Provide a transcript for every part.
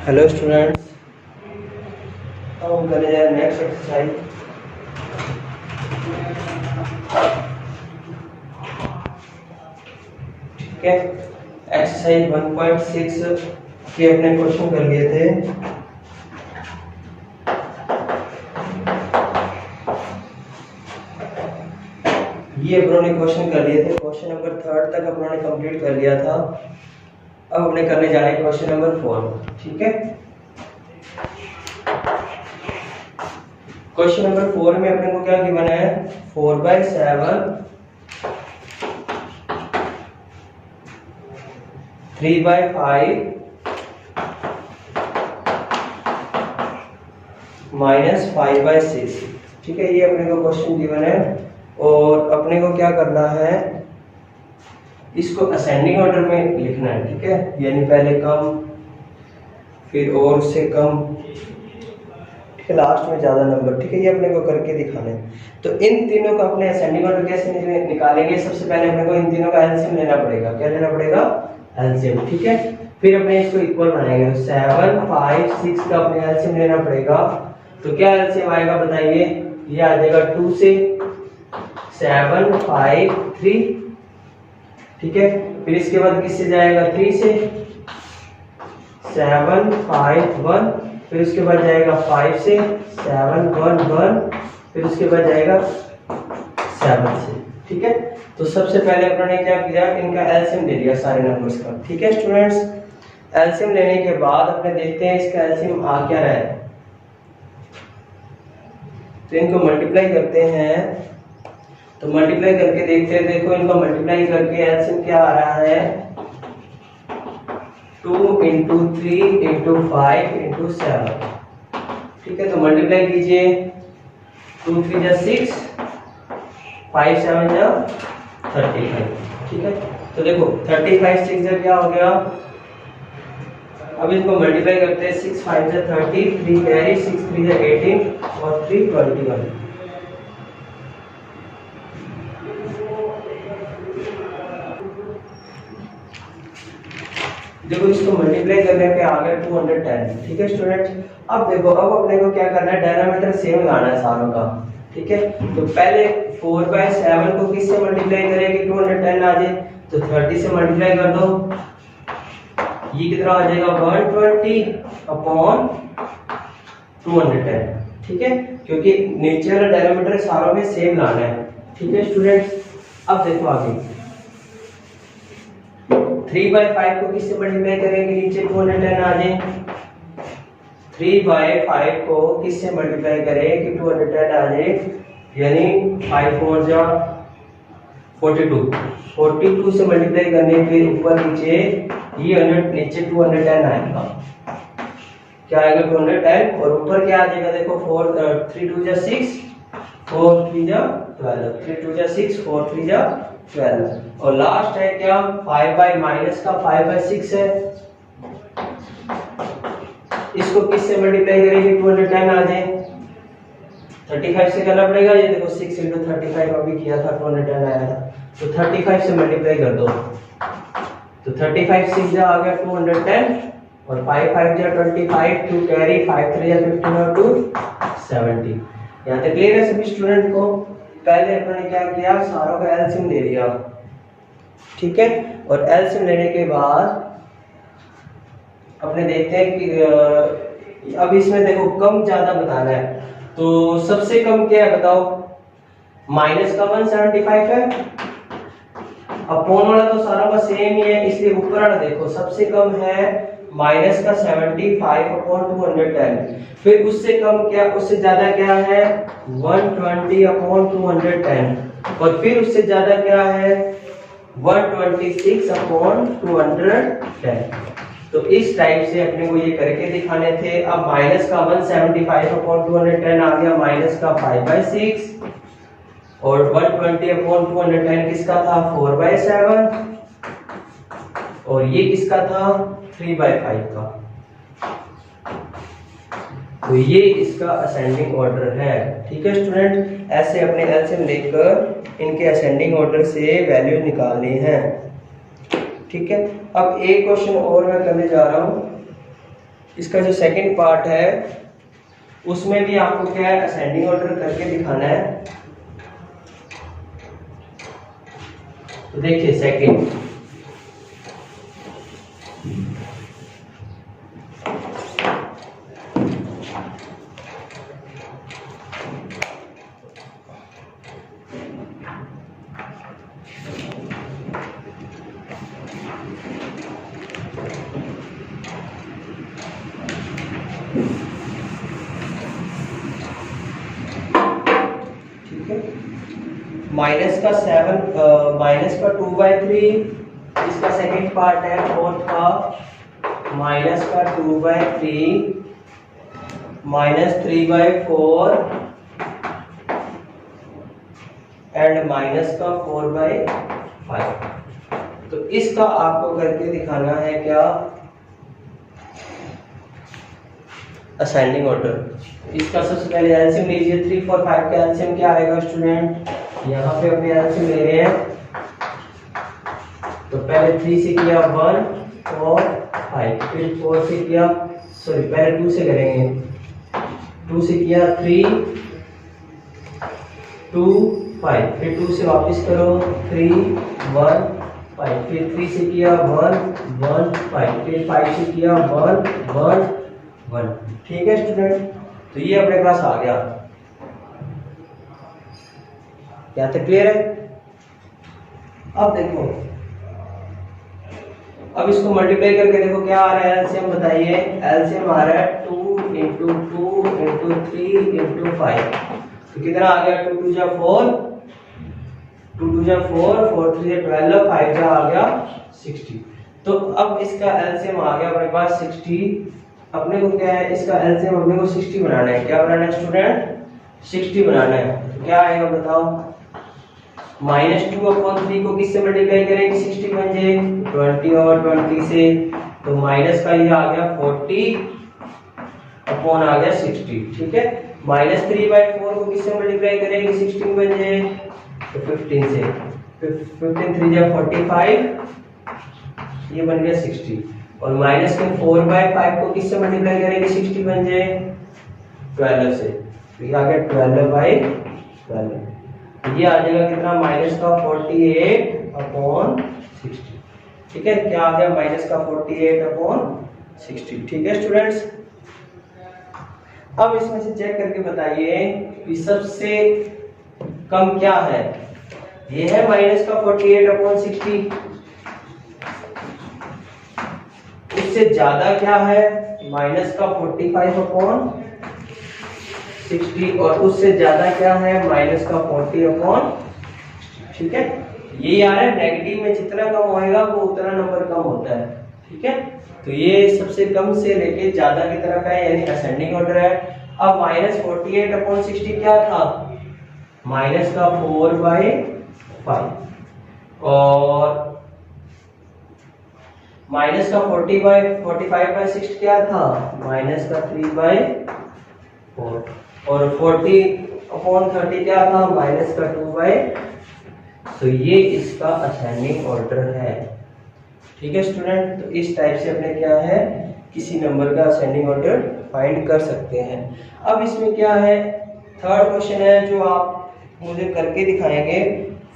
Hello students, अब हम करने जा रहे हैं नेक्स्ट एक्सरसाइज। ठीक है, एक्सरसाइज 1.6 के अपने क्वेश्चन कर लिए थे। ये अपनों ने क्वेश्चन कर लिए थे, क्वेश्चन नंबर 3 तक अपनों ने कंप्लीट कर लिया था। अब हमने करने जा रहे हैं क्वेश्चन नंबर 4। ठीक है, क्वेश्चन नंबर 4 में अपने को क्या गिवन है, 4/7 3/5 -5/6। ठीक है, ये अपने को क्वेश्चन गिवन है और अपने को क्या करना है, इसको असेंडिंग ऑर्डर में लिखना है। ठीक है, यानी पहले कम, फिर और उससे कम, ठीक है, लास्ट में ज्यादा नंबर। ठीक है, ये अपने को करके दिखाना है। तो इन तीनों का अपने असेंडिंग ऑर्डर कैसे निकालेंगे, सबसे पहले अपने को इन तीनों का एलसीएम लेना पड़ेगा। क्या लेना पड़ेगा? एलसीएम। ठीक है, फिर अपने इसको इक्वल बनाएंगे। 7, 5, 6 का अपने एलसीएम लेना पड़ेगा। तो क्या एलसीएम आएगा बताइए? ये आ जाएगा 2 से 7, 5, 3। ठीक है, फिर इसके बाद किससे जाएगा? 3 से 7, 5, 1। फिर उसके बाद जाएगा 5 से 7, 1, 1। फिर उसके बाद जाएगा 7 से। ठीक है, तो सबसे पहले अपने क्या किया, इनका एलसीएम ले लिया सारे नंबर्स का। ठीक है स्टूडेंट्स, एलसीएम लेने के बाद अपने देखते हैं इसका एलसीएम आ क्या रहा है। तो इनको मल्टीप्लाई करते हैं। तो मल्टीप्लाई करके देखते हैं, देखो इनको मल्टीप्लाई करके एलसीएम क्या आ रहा है, 2 × 3 × 5 × 7। ठीक है, तो मल्टीप्लाई कीजिए। 2 3 जा 6, 5 7 जा 35। ठीक है, तो देखो 35 6 जा क्या हो गया। अब इसको मल्टीप्लाई करते हैं। 6 5 जा 30, 3 कैरी, 6 3 जा 18 और 3 21। देखो इसको मल्टीप्लाई करने पे आ गया 210। ठीक है स्टूडेंट्स, अब देखो, अब अपने को क्या करना है, डायनामीटर सेम लाना है सारों का। ठीक है, तो पहले 4/7 को किससे मल्टीप्लाई करें कि 210 आ जाए। तो 30 से मल्टीप्लाई कर दो, ये कितना आ जाएगा, 120/210। ठीक है, क्योंकि नीचे वाला डायनामीटर सारों में सेम लाना है। ठीक है स्टूडेंट्स, अब देखो आगे 3/5 को किससे मल्टीप्लाई करेंगे, नीचे 210 आ जाए। 3/5 को किससे मल्टीप्लाई करें कि 210 आ जाए, यानी 5 4 जा 42 से मल्टीप्लाई करने पे ऊपर नीचे ये 100, नीचे 210 आएगा। क्या आएगा? 210। और ऊपर क्या आ जाएगा, देखो 3 2 जा 6, 4 3 जा 12, 3 2 जा 6, 4 3 जा 12। और लास्ट है क्या, 5/6 है। इसको किससे मल्टीप्लाई करेंगे, 210 आ जाए। 35 से करना पड़ेगा। ये देखो 6 × 35 अभी किया था, 210 आया था। तो 35 से मल्टीप्लाई कर दो। तो 35 6 जा आ गया 210 और 5 5 जा 25, 2 कैरी, 5 3 जा 15 और 2 70। यहाँ तक क्लियर है सभी स्टूडेंट को? पहले अपने क्या किया, सारों का एलसीएम ले लिया। ठीक है, और एलसीएम लेने के बाद अपने देखते हैं कि अब इसमें देखो कम ज्यादा बताना है। तो सबसे कम क्या है बताओ, माइनस का 175 है। अपॉन वाला तो सारों का सेम ही है, इसलिए ऊपर वाला देखो सबसे कम है माइनस का 75/210। फिर उससे कम क्या, उससे ज्यादा क्या है, 120/210। और फिर उससे ज्यादा क्या है, 126/210। तो इस टाइप से अपने को ये करके दिखाने थे। अब माइनस का 175/210 आ गया, माइनस का 5/6 और 120/210 किसका था, 4/7 और ये किसका था, 3/5 का। तो ये इसका असेंडिंग ऑर्डर है। ठीक है स्टूडेंट, ऐसे अपने एलसीएम लेकर इनके असेंडिंग ऑर्डर से वैल्यू निकालनी है। ठीक है, अब एक क्वेश्चन और मैं करने जा रहा हूँ। इसका जो सेकंड पार्ट है उसमें भी आपको क्या है, असेंडिंग ऑर्डर करके दिखाना है। तो देखिए सेकंड, माइनस का 2/3, इसका सेकंड पार्ट है फोर्थ का माइनस का 2/3 माइनस 3/4 एंड माइनस का 4/5। तो इसका आपको करके दिखाना है क्या, असेंडिंग ऑर्डर। इसका सबसे पहले एलसीएम लीजिए। 3 4 5 का एलसीएम क्या आएगा स्टूडेंट, यहाँ पे अपने एलसीएम ले रहे हैं। तो पहले 3 से किया 1 4 5, फिर 4 से किया, सॉरी पहले 2 से करेंगे, 2 से किया 3 2 5, फिर 2 से वापस करो 3 1 5, फिर 3 से किया 1 1 5, फिर 5 से किया 1 1 1। ठीक है स्टूडेंट, तो ये अपने पास आ गया। क्या तक क्लियर है? अब देखो, अब इसको मल्टीप्लाई करके देखो क्या आ रहा है एलसीएम, बताइए। एलसीएम आ रहा है 2 × 2 × 3 × 5, तो कितना आ गया, 2 2 जा 4 2 2 जा 4 4 3 जा 12 5 जा आ गया 60। तो अब इसका एलसीएम आ गया अपने पास 60। अपने को क्या है, इसका एलसीएम अपने को 60 बनाना है। क्या बनाना है स्टूडेंट, 60 बनाना है। तो क्या आएगा बताओ, -2/3 को किससे मल्टीप्लाई करेंगे, 60 बन जाए 20 और 20 से, तो माइनस का ये आ गया 40 अपॉन आ गया 60। ठीक है, -3/4 को किससे मल्टीप्लाई करेंगे, 16 बन जाए, तो 15 से, 15 3 जा 45, ये बन गया 60। और -4/5 को किससे मल्टीप्लाई करेंगे, 60 बन जाए 12 से, तो ये आ गया 12/12। ये आ जाएगा कितना, -48 अपॉन 60। ठीक है, क्या आ गया, -48 अपॉन 60। ठीक है स्टूडेंट्स, अब इसमें से चेक करके बताइए कि सबसे कम क्या है। ये है -48 अपॉन 60, उससे ज्यादा क्या है, -45 अपॉन 60, और उससे ज्यादा क्या है, -40 अपॉन। ठीक है, ये आ रहा है नेगेटिव में जितना कम होएगा वो उतना नंबर कम होता है। ठीक है, तो ये सबसे कम से लेके ज्यादा की तरफ है, यानी असेंडिंग ऑर्डर है। अब -48 अपॉन 60 क्या था, -4/5, और -45/6 क्या था, -3/4, और 40/30 क्या था, -2/। तो ये इसका असेंडिंग ऑर्डर है। ठीक है स्टूडेंट, तो इस टाइप से अपने क्या है, किसी नंबर का असेंडिंग ऑर्डर फाइंड कर सकते हैं। अब इसमें क्या है, थर्ड क्वेश्चन है जो आप मुझे करके दिखाएंगे,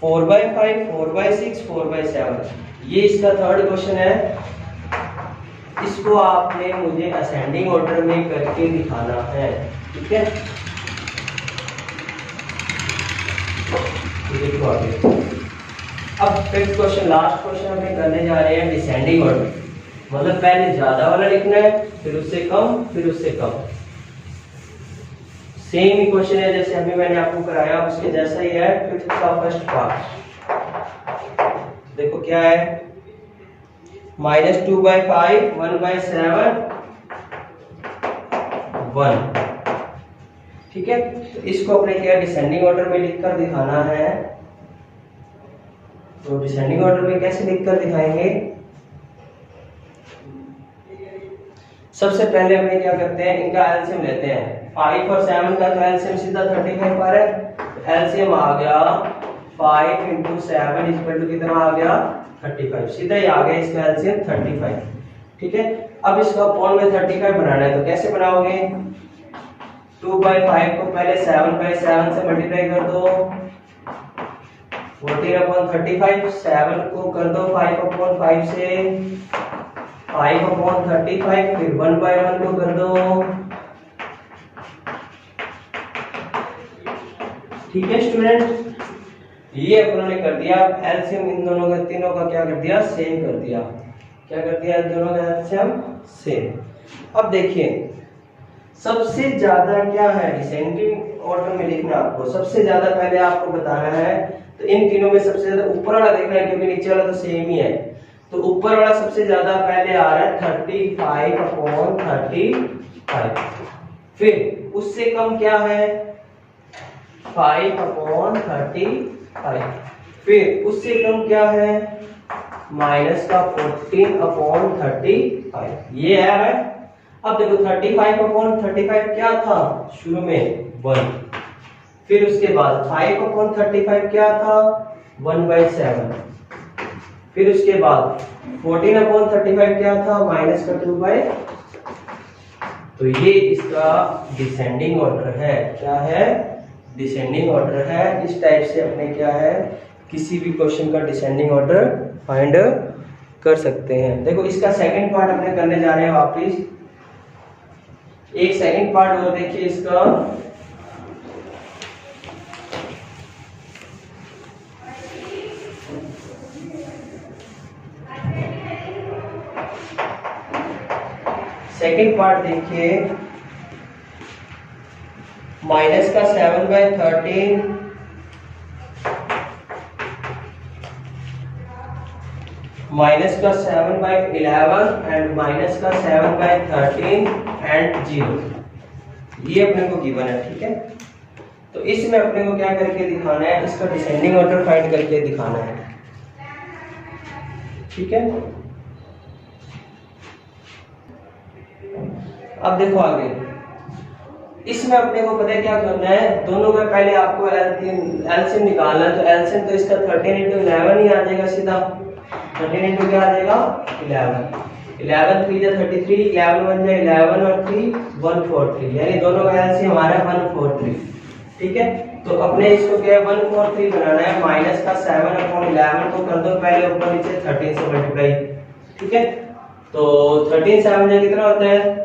4/5 4/6 4/7। ये इसका थर्ड क्वेश्चन है, इसको आपने मुझे असेंडिंग ऑर्डर में करके दिखाना है। ठीक है, देखो आगे। अब फिफ्थ क्वेश्चन, लास्ट क्वेश्चन हम करने जा रहे हैं डिसेंडिंग ऑर्डर, मतलब पहले ज्यादा वाला लिखना है, फिर उससे कम, फिर उससे कम। सेम ही क्वेश्चन है जैसे अभी मैंने आपको कराया, उसके जैसा ही है, फिफ्थ का फर्स्ट पार्ट। देखो क्या है, -2/5 1/7 1। ठीक है, तो इसको अपने क्या डिसेंडिंग ऑर्डर में लिखकर दिखाना है। तो डिसेंडिंग ऑर्डर में कैसे लिखकर दिखाएंगे, सबसे पहले अपने क्या करते हैं, इनका एलसीएम लेते हैं। 5 और 7 का तो एलसीएम सीधा 35 पर है, एलसीएम आ गया 5 × 7 कितना आ गया 35, सीधा ही आ गया इसका एलसीएम 35। ठीक है, अब इसका अपॉन में 35 बनाना है, तो कैसे बनाओगे? 2/5 को पहले 7/7 से मल्टीप्लाई कर दो, 14/35, 7 को कर दो 5/5 से, 5/35, फिर 1/1 को कर दो। ठीक है स्टूडेंट, ये अपनों ने कर दिया। एलसीएम इन दोनों का, तीनों का क्या कर दिया? सेम कर दिया। क्या कर दिया? दोनों का एलसीएम सेम। अब देखिए सबसे ज्यादा क्या है, डिसेंडिंग ऑर्डर में लिखना आपको। सबसे ज्यादा पहले आपको बताना है, तो इन तीनों में सबसे ज्यादा ऊपर वाला देखना है, क्योंकि नीचे वाला तो सेम ही है। तो ऊपर वाला सबसे ज्यादा पहले आ रहा है 35/35। फिर उससे कम क्या है? 5/35। फिर उससे कम क्या है? माइनस का 14/35। ये है। अब देखो 35/35 क्या था? शुरू में 1। फिर उसके बाद 5/35 क्या था? 1/7। फिर उसके बाद 14/35 क्या था? माइनस का 2/। तो ये इसका डिसेंडिंग ऑर्डर है। क्या है? डिसेंडिंग ऑर्डर है। इस टाइप से अपने क्या है, किसी भी क्वेश्चन का डिसेंडिंग ऑर्डर फाइंड कर सकते हैं। देखो इसका सेकंड पार्ट अपने करने जा रहे हैं वापिस। एक सेकंड पार्ट और देखिए इसका। सेकंड पार्ट देखिए, माइनस का 7/13, माइनस का 7/11 एंड माइनस का 7/13 एंड 0। ये अपने को गिवन है। ठीक है, तो इसमें अपने को क्या करके दिखाना है? इसका डिसेंडिंग ऑर्डर फाइंड करके दिखाना है। ठीक है, अब देखो आगे। इसमें अपने को पता है क्या करना है? दोनों का पहले आपको एलसीएम निकालना है। तो एलसीएम तो इसका 13 × 11 ही आ जाएगा सीधा। 13 × क्या आ जाएगा? 11। 11 3 × 33, 11 1 × 11 और 3 143, यानी दोनों का एलसीएम हमारा 143। ठीक है, तो अपने इसको क्या है? 143 बनाना है। माइनस का 7/11 को कर दो पहले ऊपर नीचे 13 से मल्टीप्लाई। ठीक है, तो 13 7 में कितना होता है?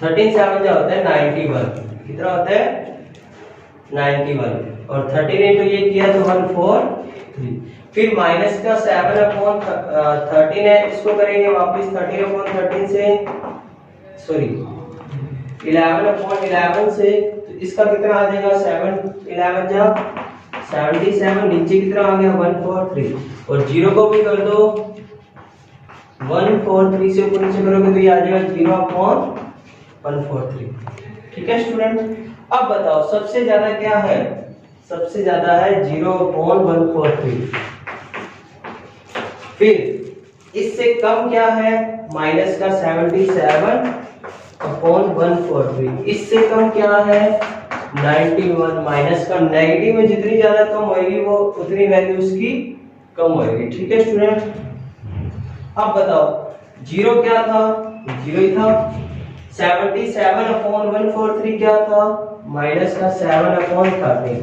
13 7 जो होता है 91। कितना होता है? 91। और 13 into ये किया तो 143। फिर माइनस का 7/13 है, इसको करेंगे वापस 13/13 से, सॉरी 11/11 से। तो इसका कितना आ जाएगा? 7 11 जा 77। नीचे कितना आ गया? 143। और 0 को भी कर दो 143 से ऊपर नीचे करोगे तो ये आ जाएगा 0/143। ठीक है स्टूडेंट, अब बताओ सबसे ज्यादा क्या है? सबसे ज्यादा है 0/143। फिर इससे कम क्या है? माइनस का 77/143। इससे कम क्या है? 91। माइनस का नेगेटिव में जितनी ज्यादा कम होगी वो उतनी वैल्यू उसकी कम होगी। ठीक है स्टूडेंट, अब बताओ 0 क्या था? 0 ही था। 77/143 क्या था? माइनस का 7/13।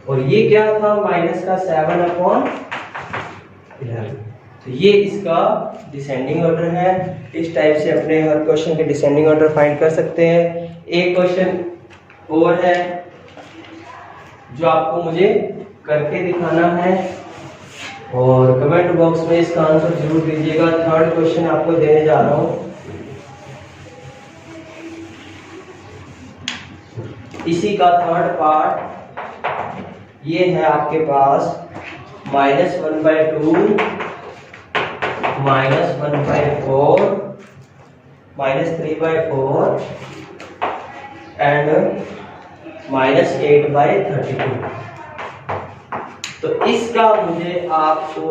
और ये क्या था? माइनस का 7/11। तो ये इसका डिसेंडिंग ऑर्डर है। इस टाइप से अपने हर क्वेश्चन के डिसेंडिंग ऑर्डर फाइंड कर सकते हैं। एक क्वेश्चन और है जो आपको मुझे करके दिखाना है, और कमेंट बॉक्स में इसका आंसर जरूर दीजिएगा। थर्ड क्वेश्चन आपको देने जा रहा हूं। इसी का थर्ड पार्ट ये है आपके पास, -1/2, -1/4, -3/4 एंड -8/32। तो इसका मुझे आपको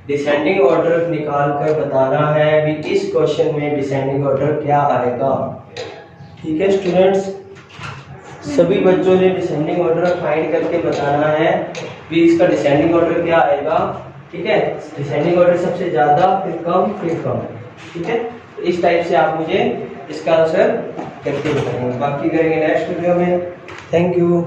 डिसेंडिंग ऑर्डर निकाल कर बताना है भी इस क्वेश्चन में डिसेंडिंग ऑर्डर क्या आएगा। ठीक है स्टूडेंट्स, सभी बच्चों ने डिसेंडिंग ऑर्डर फाइंड करके बताना है भी इसका डिसेंडिंग ऑर्डर क्या आएगा। ठीक है, डिसेंडिंग ऑर्डर सबसे ज्यादा, फिर कम, फिर कम। ठीक है, तो इस टाइप से आप मुझे इसका आंसर करके बताएंगे, बाकी करेंगे नेक्स्ट वीडियो में। Thank you.